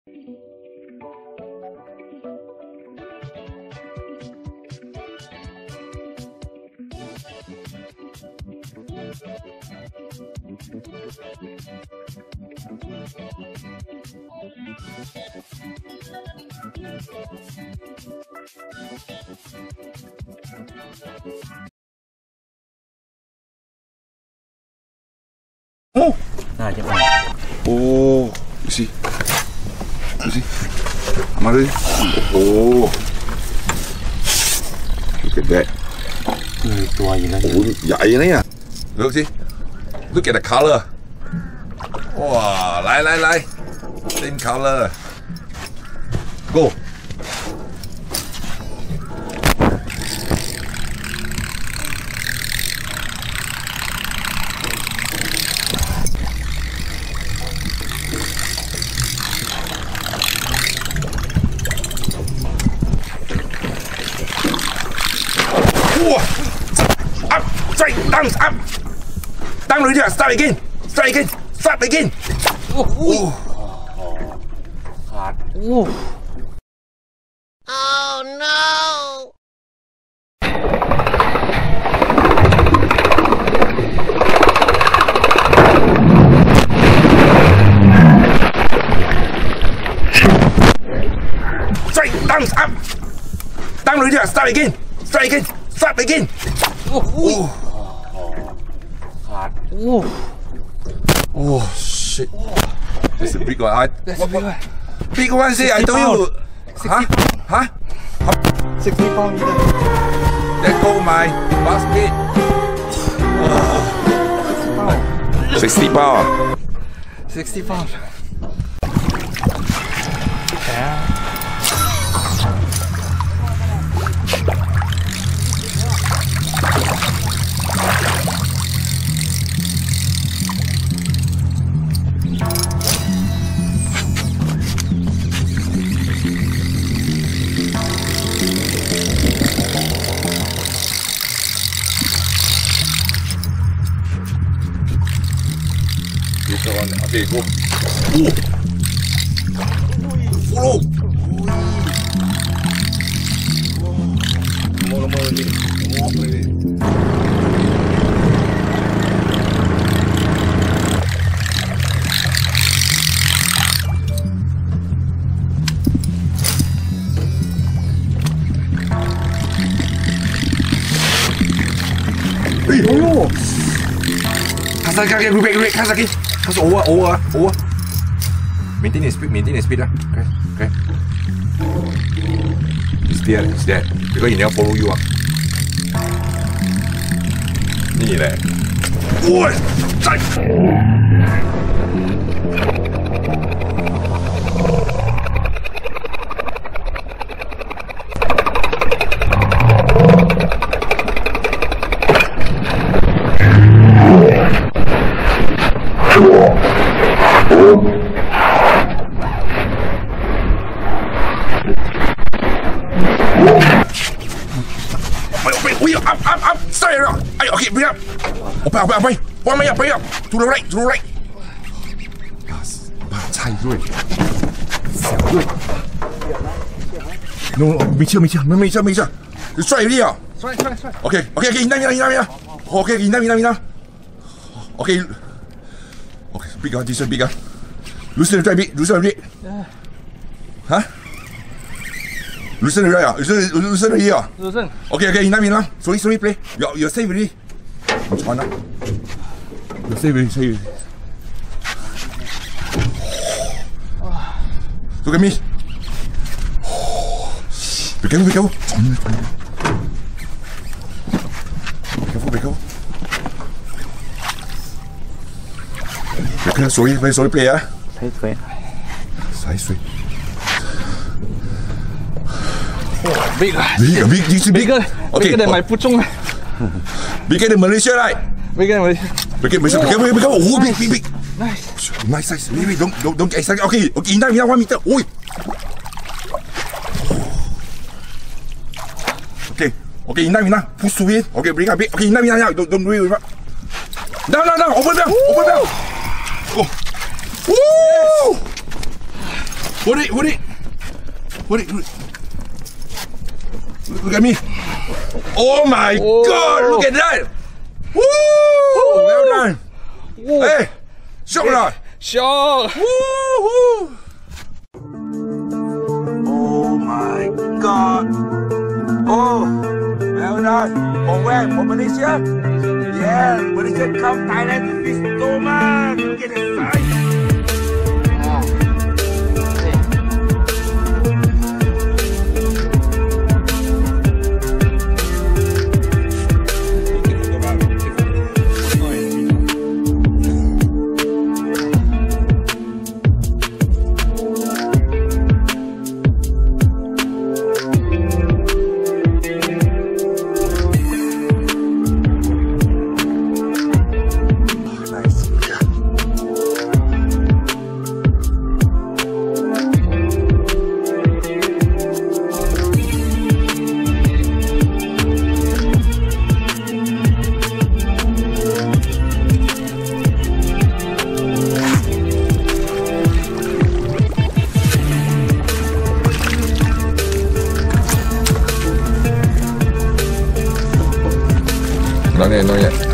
Oh! Nah, jangan. Oh, you see? Mother. Oh. Look at that. Itu air lagi. Oh, ya air ni ya. Look see. Look at the color. Wow, 来 same color. Go. Wow. Up, straight, down, up. Down rồi chưa? Start again. Oh no. Straight, down, up. Down rồi chưa? Start again. Oh shit. That's a big one. That's a big one. Big one say I told you. Huh? 60 pounds. Let go my basket. 60 pounds. 60 pounds. Yeah. Okay, go. Follow. Lemah ni. Oh. Kasar kaki, break, kasar kaki. Kasar over. Maintain speed lah. Okay. It's there. Because he never follow you ah. Ni leh. Oi, 在。Up, stay up. Okay, bring up. Open. One way up. To the right. Chai rồi. No, 没事。你摔一下。摔。Okay, 你那边。Okay, 你那边。Okay, big this one big. Loosen the bit. Huh? Loosen the right. Loosen the here. Loosen. Okay, 你那边啦。Sorry, play. You're safe already. 你穿啦。You're safe already. Look at me. Be careful. Be careful. Sorry, play ah. 才水。Big. Okay. Than my puchong. Bigger than Malaysia, right? Bigger than Malaysia. Bigger. Oh, big. Nice size. Wait, don't get excited. Okay, 1 meter. Oi. Okay, enough. Push to it. Okay, bring up big. Okay, enough. Don't worry. No. Open bell. Go. Woo! Hold it, hold it. Hold it, hold it. Look at me. Oh my God, look at that. Woo! Well done. Hey, shock or not? Shock. Woo! Oh my God. Oh, well done. From where? From Malaysia? Yeah, Malaysia come Thailand. This Toman. Look at the size. Not yet.